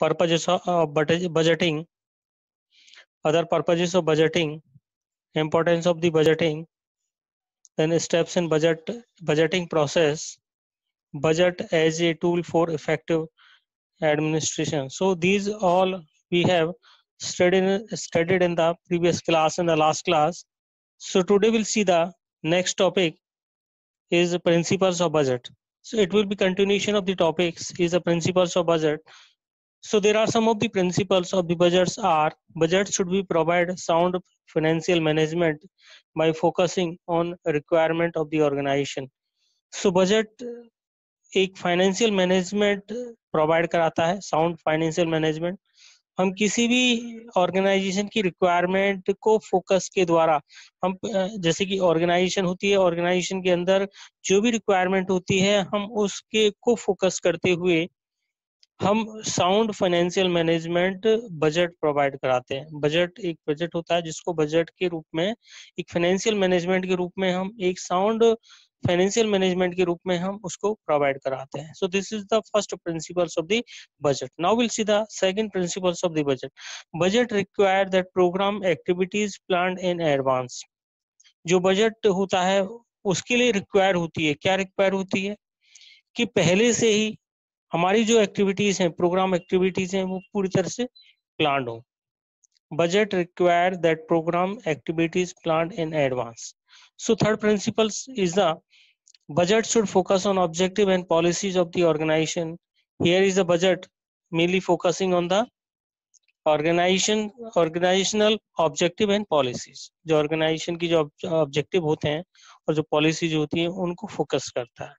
purposes of budgeting, other purposes of budgeting, importance of the budgeting, then steps in budgeting process, budget as a tool for effective administration. So these all we have studied in the previous class, in the last class. So today we'll see the next topic is principles of budget. So it will be continuation of the topics is the principles of budget. So there are some of the principles of the budgets are: budget should be provide sound financial management by focusing on requirement of the organization. So budget एक financial management provide कराता है, sound financial management. हम किसी भी organisation की requirement को focus के द्वारा हम जैसे कि ऑर्गेनाइजेशन होती है, ऑर्गेनाइजेशन के अंदर जो भी रिक्वायरमेंट होती है हम उसके को फोकस करते हुए हम sound financial management budget provide कराते हैं। बजट एक बजट होता है जिसको बजट के रूप में, एक फाइनेंशियल मैनेजमेंट के रूप में हम एक साउंड फाइनेंशियल मैनेजमेंट के रूप में हम उसको प्रोवाइड कराते हैं। So this is the first principles of the budget. Now will see the second principles of the budget. Budget require that programme activities planned in advance. जो बजट होता है उसके लिए रिक्वायर होती है, क्या रिक्वायर होती है कि पहले से ही हमारी जो एक्टिविटीज हैं, प्रोग्राम एक्टिविटीज हैं, वो पूरी तरह से प्लान्ड हो। Budget require that programme activities planned in advance. So third principles is the budget should focus on objective and policies of the organization. Here is the budget mainly focusing on the organizational objective and policies. जो organisation की जो objective होते हैं और जो policies होती हैं उनको फोकस करता है।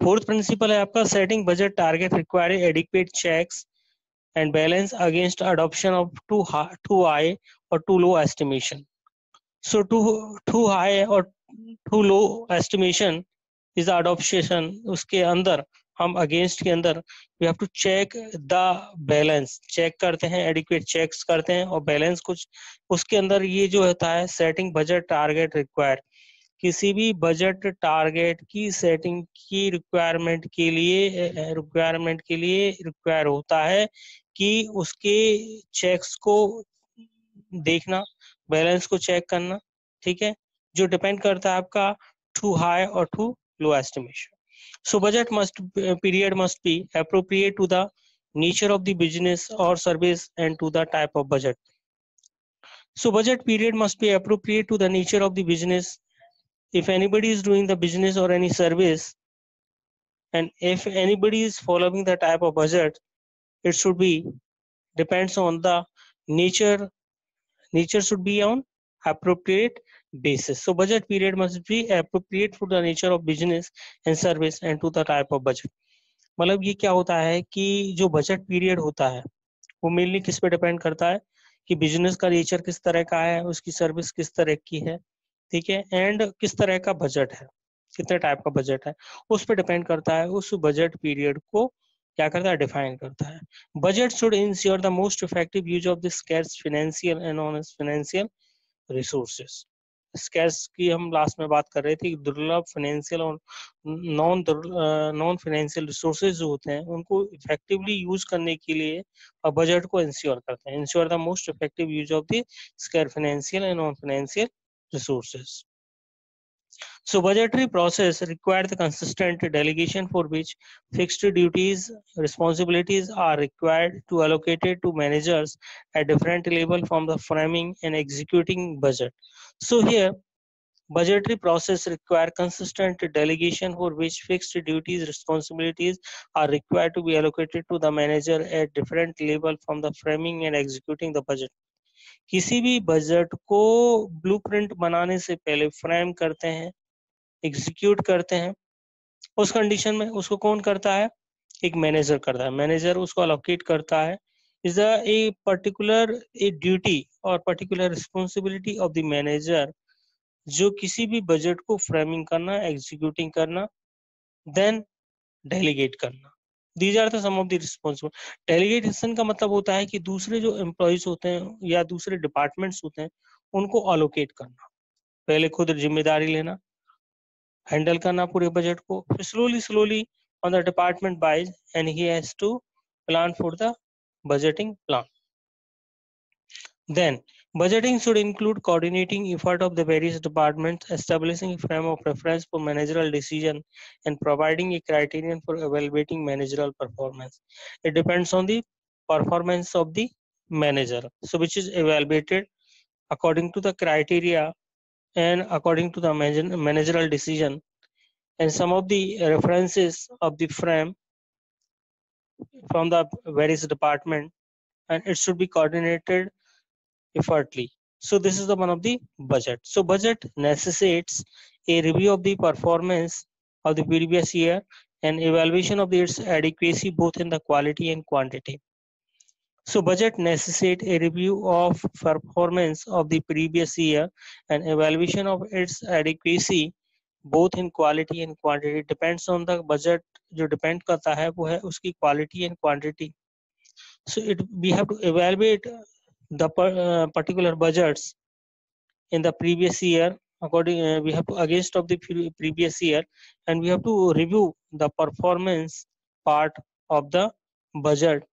फोर्थ प्रिंसिपल है आपका setting budget target requiring adequate checks and balance against adoption of too high और too low estimation. So too high और too low estimation is the adoption. उसके अंदर हम अगेंस्ट के अंदर we have to check the balance, check करते हैं, adequate checks करते हैं और बैलेंस कुछ उसके अंदर ये जो होता है सेटिंग बजट टारगेट रिक्वायर। किसी भी बजट टारगेट की सेटिंग की रिक्वायरमेंट के लिए रिक्वायर होता है कि उसके चेक्स को देखना, बैलेंस को चेक करना, ठीक है, जो डिपेंड करता है आपका टू हाई और too low estimation. So budget period must be appropriate to the nature of the business or service and to the type of budget. So budget period must be appropriate to the nature of the business. If anybody is doing the business or any service, and if anybody is following the type of budget, it should be depends on the nature. Nature should be on appropriate basis. So budget period must be appropriate to the nature of business and service and to the type of budget. मतलब ये क्या होता है कि जो budget period होता है वो मेनली किस पे डिपेंड करता है कि बिजनेस का नेचर किस तरह का है, उसकी सर्विस किस तरह की है, ठीक है, एंड किस तरह का बजट है, कितने टाइप का बजट है, उस पर डिपेंड करता है। उस बजट पीरियड को क्या करता है, डिफाइन करता है। Budget should ensure the most effective use of the scarce financial and non financial resources. Scarce की हम लास्ट में बात कर रहे थे, दुर्लभ फाइनेंशियल और नॉन फाइनेंशियल रिसोर्सेज जो होते हैं उनको इफेक्टिवली यूज करने के लिए बजट को इंश्योर करते हैं। Ensure the most effective use of the scare financial and non financial resources. So budgetary process require the consistent delegation for which fixed duties, responsibilities are required to allocated to managers at different level from the framing and executing budget. So here budgetary process require consistent delegation for which fixed duties, responsibilities are required to be allocated to the manager at different level from the framing and executing the budget. किसी भी budget को blueprint बनाने से पहले frame करते हैं, execute करते हैं, उस कंडीशन में उसको कौन करता है, एक मैनेजर करता है। मैनेजर उसको अलोकेट करता है। Is a particular a duty और particular responsibility of the manager जो किसी भी बजट को फ्रेमिंग करना, एग्जीक्यूटिंग करना, देन डेलीगेट करना। These are the sum of the responsibility. Delegation का मतलब होता है कि दूसरे जो एम्प्लॉइज होते हैं या दूसरे डिपार्टमेंट्स होते हैं उनको अलोकेट करना, पहले खुद जिम्मेदारी लेना, हैंडल करना पूरे बजट को, फिर slowly on the department wise and he has to plan for the budgeting plan. Then, budgeting should include coordinating effort of the various departments, establishing a frame of reference for managerial decision, and providing a criterion for evaluating managerial performance. It depends on the performance of the manager, so which is evaluated according to the criteria and according to the managerial decision, and some of the references of the frame from the various department, and it should be coordinated effortly. So this is the one of the budget. So budget necessitates a review of the performance of the previous year and evaluation of its adequacy both in the quality and quantity. So budget necessitates a review of performance of the previous year and evaluation of its adequacy both in quality and quantity. Depends on the budget, जो depend करता है वो है उसकी quality and quantity. So we have to evaluate the particular budgets in the previous year according we have to against of the previous year, and we have to review the performance part of the budget,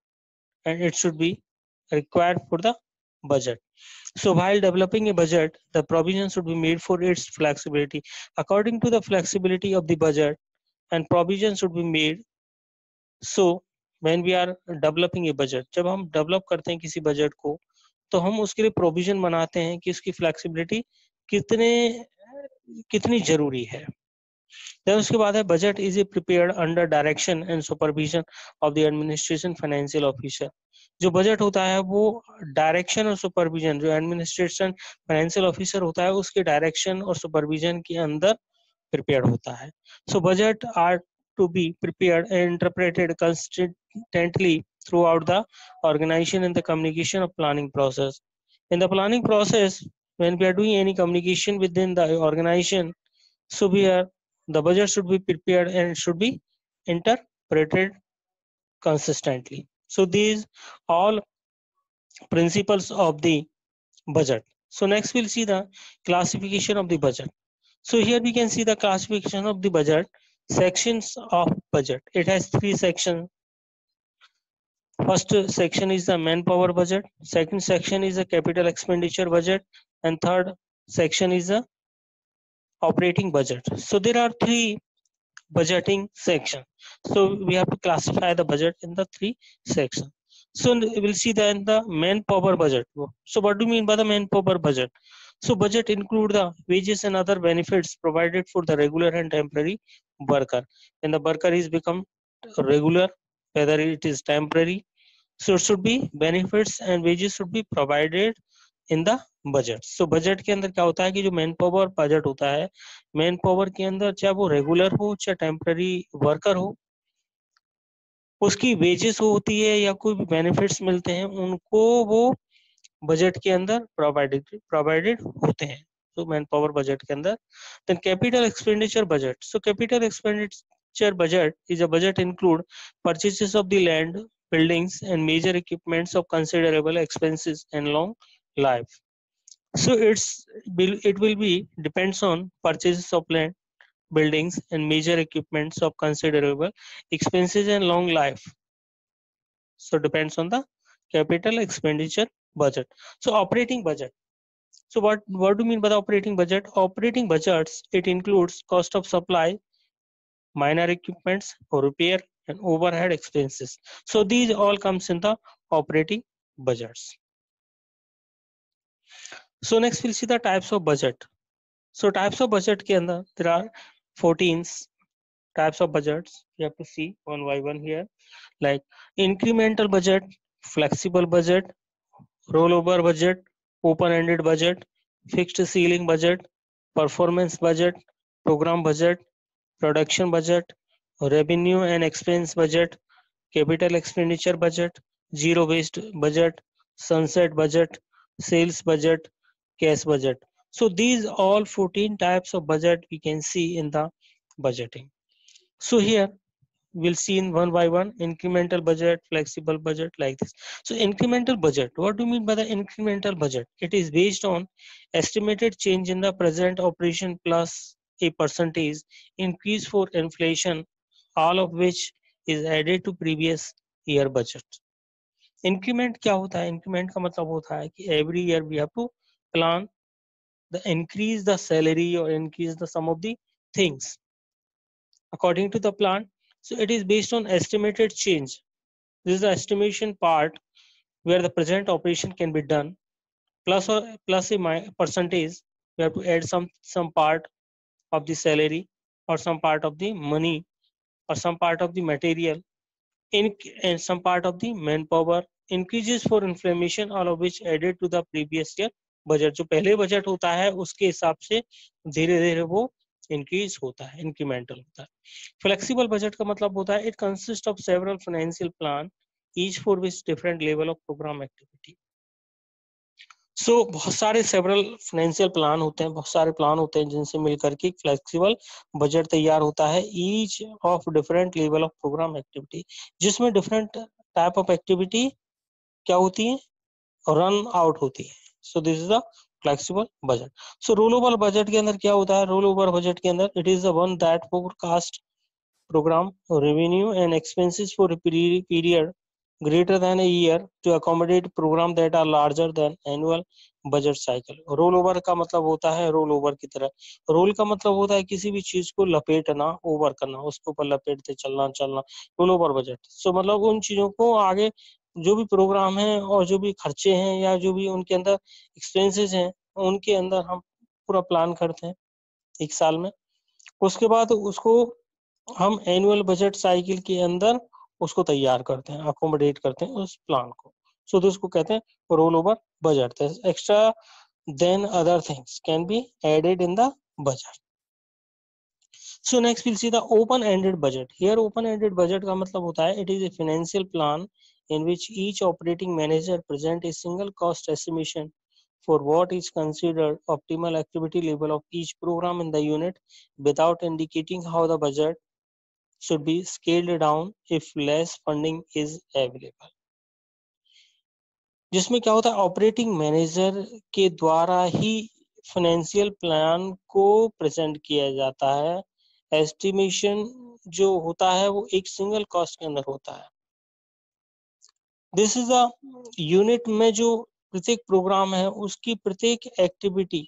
and it should be required for the budget. So while developing a budget, the provision should be made for its flexibility according to the flexibility of the budget, and provision should be made. So when we are developing a budget, जब हम develop करते हैं किसी budget को, तो हम उसके लिए प्रोविजन बनाते हैं कि उसकी फ्लेक्सिबिलिटी कितनी जरूरी है. then उसके बाद है budget is prepared under direction and supervision of the administration financial officer. जो बजट होता है वो डायरेक्शन और सुपरविजन, जो एडमिनिस्ट्रेशन फाइनेंशियल ऑफिसर होता है उसके डायरेक्शन और सुपरविजन के अंदर प्रिपेयर्ड होता है. So budget are to be prepared and interpreted consistently throughout the organization and the communication of planning process. In the planning process, when we are doing any communication within the organization, so the budget should be prepared and it should be interpreted consistently. So these all principles of the budget. So next we'll see the classification of the budget. So here we can see the classification of the budget. Sections of budget. It has 3 sections. First section is the manpower budget. Second section is the capital expenditure budget, and third section is the operating budget. So there are 3 budgeting sections. So we have to classify the budget in the 3 sections. So we'll see then the manpower budget. So what do you mean by the manpower budget? So budget include the wages and other benefits provided for the regular and temporary worker. And the worker is become regular, whether it is temporary. So it should be benefits and wages should be provided in the budget. So budget के अंदर क्या होता है कि जो man power budget होता है, man power के अंदर चाहे वो रेगुलर हो चाहे टेम्पररी वर्कर हो, उसकी वेजेस होती है या कोई भी बेनिफिट्स मिलते हैं, उनको वो बजट के अंदर प्रोवाइडेड होते हैं. So manpower budget के अंदर. Then capital expenditure budget. So capital expenditure budget is a budget include purchases of the land, buildings and major equipments of considerable expenses and long life. So it will be depends on purchases of land, buildings and major equipments of considerable expenses and long life. So depends on the capital expenditure budget. So operating budget. So what do you mean by the operating budget? Operating budgets, it includes cost of supply, minor equipments for repair and overhead expenses. So these all comes in the operating budgets. So next we'll see the types of budget. So types of budget के अंदर there are 14 types of budgets. You have to see one by one here, like incremental budget, flexible budget, rollover budget, open-ended budget, fixed ceiling budget, performance budget, program budget, production budget, revenue and expense budget, capital expenditure budget, zero waste budget, sunset budget, sales budget, cash budget. So these all 14 types of budget we can see in the budgeting. So here we'll see in one by one, incremental budget, flexible budget, like this. So incremental budget, what do you mean by the incremental budget? It is based on estimated change in the present operation plus a percentage increase for inflation, all of which is added to previous year budget. Increment क्या होता है? Increment का मतलब होता है कि every year we have to plan the increase the salary or increase the sum of the things according to the plan. So it is based on estimated change. This is the estimation part where the present operation can be done plus a percentage. We have to add some part of the salary or some part of the money or some part of the material in and some part of the manpower increases for inflation, all of which added to the previous year budget. जो पहले budget होता है उसके हिसाब से धीरे धीरे वो इंक्रीज होता है, इंक्रीमेंटल होता है। फ्लेक्सिबल बजट का मतलब होता है it consist of several financial plan each for which different level of programme activity. So बहुत सारे सेवरल फाइनेंशियल प्लान होते हैं, बहुत सारे प्लान होते हैं जिनसे मिलकर के फ्लेक्सिबल बजट तैयार होता है each of different level of programme activity, जिसमें डिफरेंट टाइप ऑफ एक्टिविटी क्या होती है, रन आउट होती है। So this is the flexible budget. So roll over budget के अंदर क्या होता है? रोल ओवर बजट के अंदर it is the one that forecast program revenue and expenses for a period greater than a year to accommodate program that are larger than annual budget cycle। Roll over का मतलब होता है roll over की तरह, role का मतलब होता है किसी भी चीज को लपेटना, ओवर करना, उसके ऊपर लपेटते चलना चलना, रोल ओवर बजट। सो मतलब उन चीजों को आगे जो भी प्रोग्राम है और जो भी खर्चे हैं या जो भी उनके अंदर एक्सपेंसेस हैं उनके अंदर हम पूरा प्लान करते हैं एक साल में। उसके बाद उसको हम एनुअल बजट साइकिल के अंदर उसको तैयार करते हैं, अकोमोडेट करते हैं उस प्लान को। सो तो उसको कहते हैं roll over budget. Extra then other things can be added in the budget. So next will see the open ended budget. Here open ended budget का मतलब होता है it is a financial plan in which each operating manager present a single cost estimation for what is considered optimal activity level of each program in the unit without indicating how the budget should be scaled down if less funding is available। जिसमें क्या होता है operating manager के द्वारा ही financial plan को present किया जाता है। एस्टिमेशन जो होता है वो एक सिंगल कॉस्ट के अंदर होता है। दिस इज अ यूनिट में जो प्रत्येक प्रोग्राम है उसकी प्रत्येक एक्टिविटी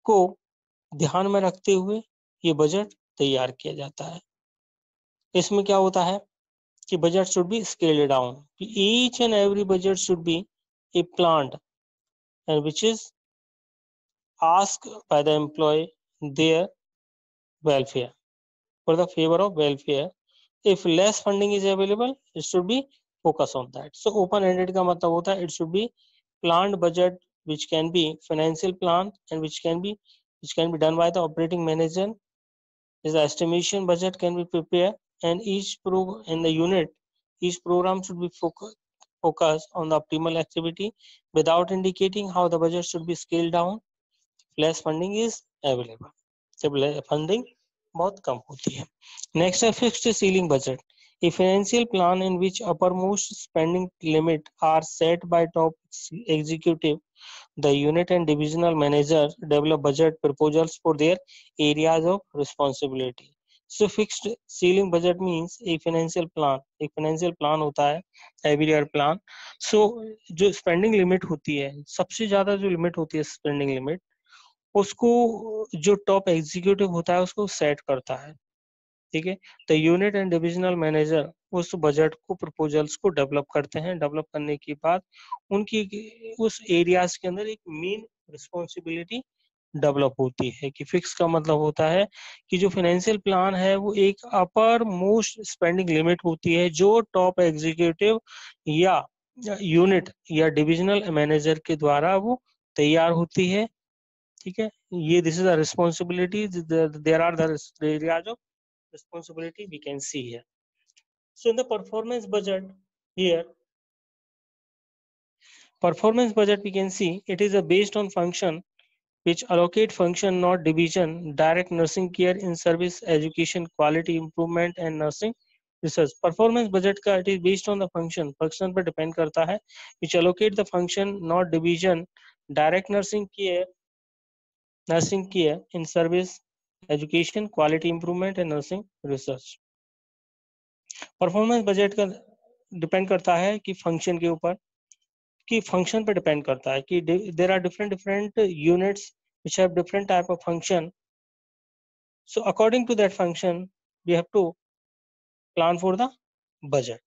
को ध्यान में रखते हुए ये बजट तैयार किया जाता है। इसमें क्या होता है कि budget should be scaled down। Each and every budget should be a planned and which is asked by the employee their welfare for the favor of welfare। If less funding is available, it should be focus on that। So open-ended का मतलब होता है it should be planned budget which can be financial plan and which can be done by the operating manager। Is the estimation budget can be prepared and in the unit each program should be focused on the optimal activity without indicating how the budget should be scaled down less funding is available। जब funding बहुत कम होती है। Next है fixed ceiling budget. A financial plan in which uppermost spending limit are set by top executive, the unit and divisional manager develop budget proposals for their areas of responsibility। So fixed ceiling budget means a financial plan। एक financial plan होता है every year plan। So जो spending limit होती है, सबसे ज्यादा जो limit होती है spending limit, उसको जो top executive होता है उसको set करता है। ठीक है, the unit and divisional manager उस बजट को प्रपोजल्स को डेवलप करते हैं। डेवलप करने के बाद उनकी उस एरियाज के अंदर एक मेन रिस्पॉन्सिबिलिटी डेवलप होती है कि फिक्स का मतलब होता है कि जो फाइनेंशियल प्लान है वो एक अपर मोस्ट स्पेंडिंग लिमिट होती है जो टॉप एग्जीक्यूटिव या यूनिट या डिविजनल मैनेजर के द्वारा वो तैयार होती है। ठीक है, ये this is the responsibility, there are the areas of responsibility we can see here। So in the performance budget here, performance budget we can see it is a based on function which allocate function not division, direct nursing care in service, education, quality improvement and nursing research। performance budget का it is based on the function पर depend करता है which allocate the function not division, direct nursing care in service, education, quality improvement and nursing research। Performance budget का depend करता है कि function के ऊपर, कि फंक्शन पे डिपेंड करता है कि there are different different units which have different type of function. So according to that function, we have to plan for the budget.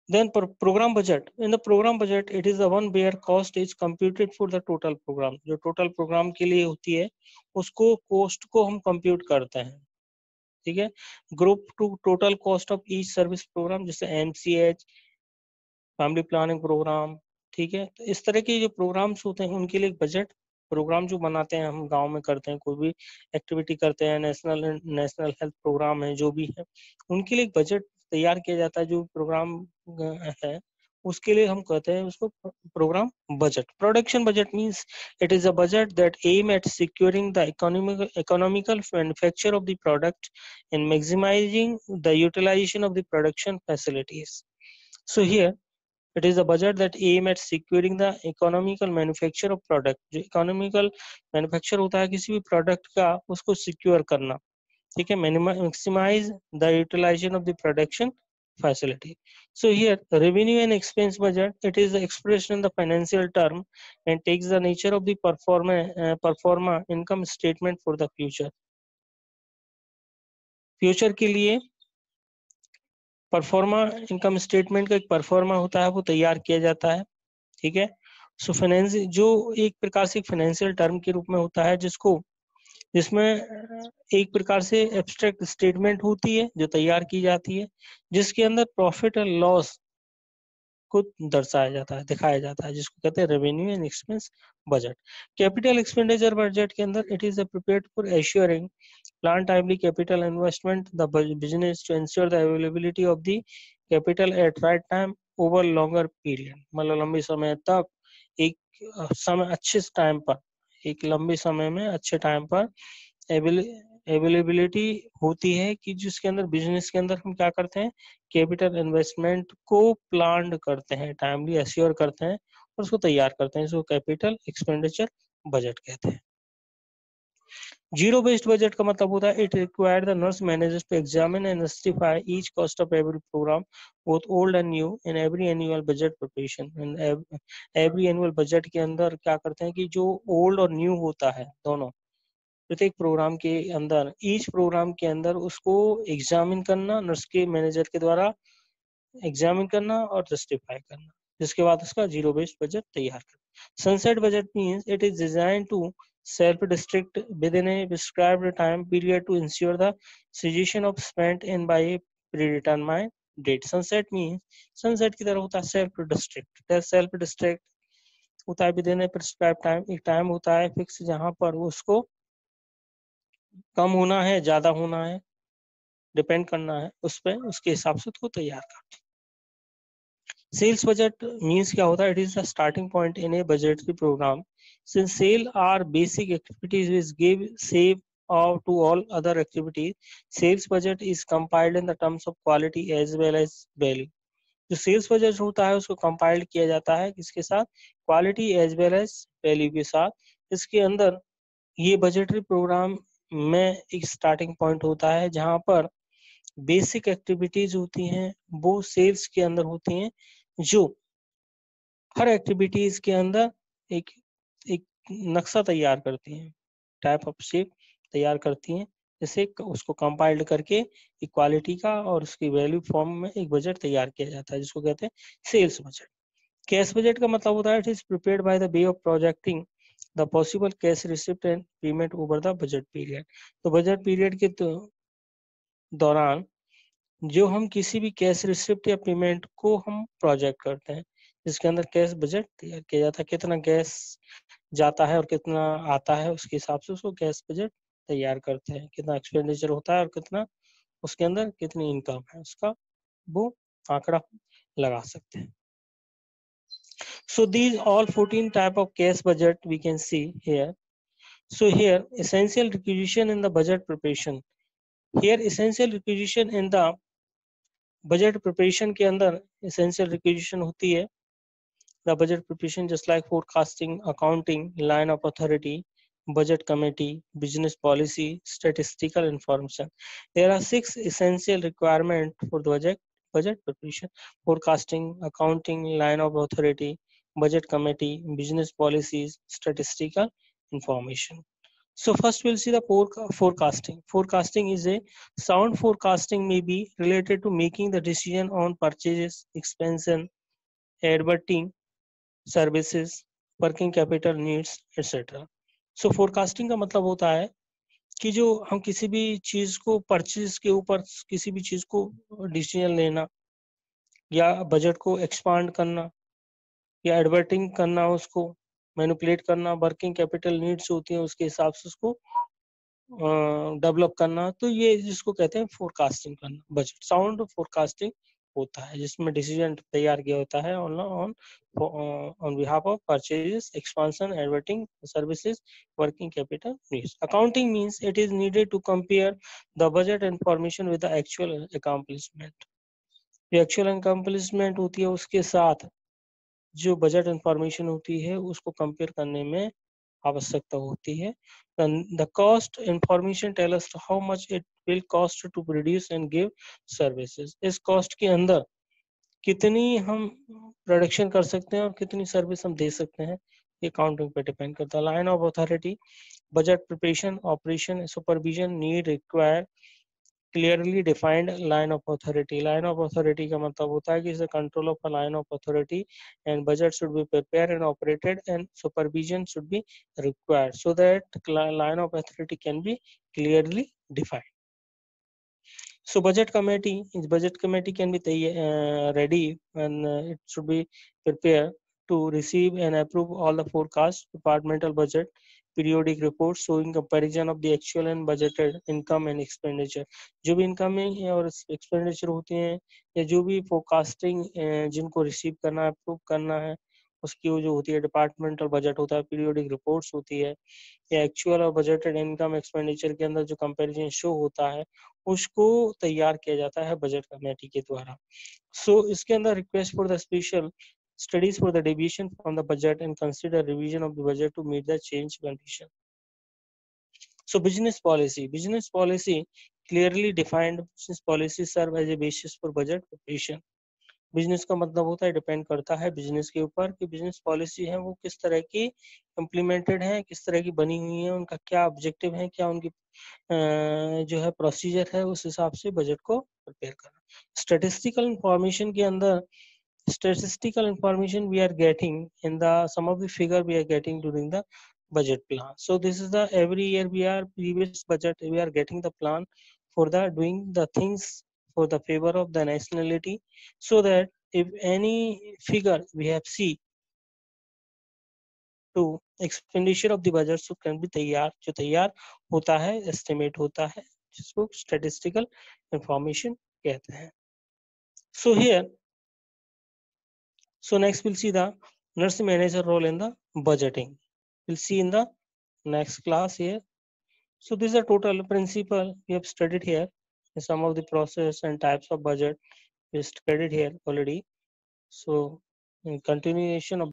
Then program budget. In the program budget, it is the one where cost is computed for the total program. जो total program के लिए होती है, उसको cost को हम compute करते हैं, ठीक है. Group to total cost of each service program, जैसे MCH, फैमिली प्लानिंग प्रोग्राम, ठीक है. तो इस तरह के जो प्रोग्राम्स होते हैं उनके लिए बजट, प्रोग्राम जो बनाते हैं हम गांव में करते हैं, कोई भी एक्टिविटी करते हैं, नेशनल हेल्थ प्रोग्राम है, जो भी है, उनके लिए बजट तैयार किया जाता है. जो प्रोग्राम है उसके लिए हम कहते हैं उसको programme budget. Production budget means it is a budget that aim at securing the economical manufacture of the product and maximising the utilisation of the production facilities. So here it is a budget that aim at securing the economical manufacture of product. जो economical manufacture होता है किसी भी product का, उसको secure करना, ठीक है. Maximize the utilization of the production facility. So here revenue and expense budget, it is expressed in the financial term and takes the nature of the performa income statement for the future. Future के लिए pro forma income statement का एक pro forma होता है, वो तैयार किया जाता है, ठीक है. सो फाइनेंस जो एक प्रकार से फाइनेंशियल टर्म के रूप में होता है, जिसमें एक प्रकार से एब्स्ट्रैक्ट स्टेटमेंट होती है जो तैयार की जाती है, जिसके अंदर प्रॉफिट और लॉस को दर्शाया जाता है, दिखाया जाता है, जिसको कहते हैं revenue and expense budget. Capital expenditure budget के अंदर it is prepared for assuring plan timely capital investment the business to ensure the availability of the capital at right time over longer period. मतलब लंबे समय तक एक समय अच्छे time पर, एक लंबे समय में अच्छे टाइम पर अवेलेबिलिटी होती है, कि जिसके अंदर बिजनेस के अंदर हम क्या करते हैं, कैपिटल इन्वेस्टमेंट को प्लान करते हैं, टाइमली एश्योर करते हैं और उसको तैयार करते हैं. इसको कैपिटल एक्सपेंडिचर बजट कहते हैं. जीरो बेस्ड बजट का मतलब होता है it require the nurse managers to examine and justify each cost of every programme both old and new in every annual budget preparation. Every annual budget के अंदर क्या करते हैं कि जो ओल्ड और न्यू होता है दोनों, प्रत्येक प्रोग्राम के अंदर, ईच प्रोग्राम के अंदर उसको एग्जामिन करना, नर्स के मैनेजर के द्वारा एग्जामिन करना और जस्टिफाई करना, जिसके बाद उसका जीरो बेस्ड बजट तैयार करना. Sunset budget means it is design to self-restrict within a prescribed time period to ensure the cessation of spent in by a predetermined date. Sunset means sunset की तरह होता है self-restrict. self-restrict होता है within a prescribed time, एक time होता है fix जहां पर उसको कम होना है, ज्यादा होना है, डिपेंड करना है उस पर, उसके हिसाब से उसको तैयार करना. सेल्स बजट मींस क्या होता है, it is the starting point in a budgetary programme. Since sale are basic activities which give save out to all other activities, sales budget is compiled in the terms of quality as well as value. जो sales budget होता है उसको compiled किया जाता है किसके साथ, quality as well as value के साथ. इसके अंदर ये बजटरी प्रोग्राम में एक स्टार्टिंग पॉइंट होता है जहां पर बेसिक एक्टिविटीज होती हैं वो सेल्स के अंदर होती हैं, जो हर एक्टिविटीज के अंदर एक एक नक्शा तैयार करती हैं, टाइप ऑफ शेप तैयार करती हैं, जैसे उसको कंपाइल्ड करके इक्वालिटी का और उसकी वैल्यू फॉर्म में एक बजट तैयार किया जाता है, जिसको कहते हैं सेल्स बजट. कैश बजट का मतलब होता है it is prepared by the way of projecting the possible cash receipt and payment over the budget period. तो बजट पीरियड के दौरान जो हम किसी भी कैश रिसिप्ट या पेमेंट को हम प्रोजेक्ट करते हैं, जिसके अंदर कैश बजट तैयार किया जाता है, कितना कैश जाता है और कितना आता है, उसके हिसाब से उसको कैश बजट तैयार करते हैं. कितना एक्सपेंडिचर होता है और कितना उसके अंदर कितनी इनकम है, उसका वो आंकड़ा लगा सकते हैं. So these all 14 type of cash budget we can see here. So here essential requisition in the budget preparation. Here essential requisition in the budget preparation के अंदर essential requisition होती है. The budget preparation just like forecasting, accounting, line of authority, budget committee, business policy, statistical information. There are 6 essential requirements for the budget budget preparation, forecasting, accounting, line of authority, budget committee, business policies, statistical information. So first we'll see the forecasting. Forecasting is a sound forecasting may be related to making the decision on purchases, expansion, advertising, services, working capital needs, etc. So forecasting का मतलब होता है कि जो हम किसी भी चीज को परचेज के ऊपर किसी भी चीज को डिसीजन लेना या बजट को एक्सपांड करना या एडवर्टिंग करना, उसको मैनिपुलेट करना, वर्किंग कैपिटल नीड्स होती हैं उसके हिसाब से उसको डेवलप करना, तो ये जिसको कहते हैं फोरकास्टिंग करना। बजट साउंड फोरकास्टिंग होता है जिसमें डिसीजन तैयार किया होता है on behalf of purchases, expansion, advertising, services, working capital needs. Accounting means it is needed to compare the budget information with the actual accomplishment. जो एक्चुअल अकम्प्लिशमेंट होती है उसके साथ जो बजट इंफॉर्मेशन होती है उसको कंपेयर करने में आवश्यकता होती है। The cost information tell us how much it will cost to produce and give services. इस cost के अंदर कितनी हम प्रोडक्शन कर सकते हैं और कितनी सर्विस हम दे सकते हैं, ये अकाउंटिंग पे डिपेंड करता है। Line of authority, budget preparation, operation, supervision, need, require, clearly defined line of authority. Line of authority का मतलब होता है कि is the control of a line of authority and budget should be prepared and operated and supervision should be required so that line of authority can be clearly defined. So budget committee can be ready and it should be prepared to receive and approve all the forecast, departmental budget, periodic reports showing comparison of the actual and budgeted income and expenditure. जो भी incoming और expenditure होते हैं या जो भी forecasting जिनको receive करना है, approve करना है, उसकी वो जो होती है डिपार्टमेंटल बजट होता है, पीरियोडिक रिपोर्ट्स होती है, या एक्चुअल और बजटेड इनकम एक्सपेंडिचर के अंदर जो कंपैरिजन शो होता है उसको तैयार किया जाता है बजट कमेटी के द्वारा। सो इसके अंदर request for the special studies for the deviation from the budget and consider revision of the budget to meet the change condition. So business policy clearly defined business policies serve as a basis for budget preparation. Business का मतलब होता है depend करता है business के ऊपर कि business policy है वो किस तरह की इम्प्लीमेंटेड है, किस तरह की बनी हुई है, उनका क्या ऑब्जेक्टिव है, क्या उनकी जो है प्रोसीजर है, उस हिसाब से बजट को प्रिपेयर करना। स्टैटिस्टिकल इंफॉर्मेशन के अंदर statistical information we are getting in the some of the figure we are getting during the budget plan. So this is the every year we are previous budget we are getting the plan for the doing the things for the favor of the nationality, so that if any figure we have see to expenditure of the budget so can be तैयार जो तैयार होता है estimate होता है जिसको statistical information कहते हैं। So here so next we'll see the nurse manager role in the budgeting. We'll see in the next class here. So this is a total principle we have studied here. Some of the process and types of budget we studied here already. So in continuation of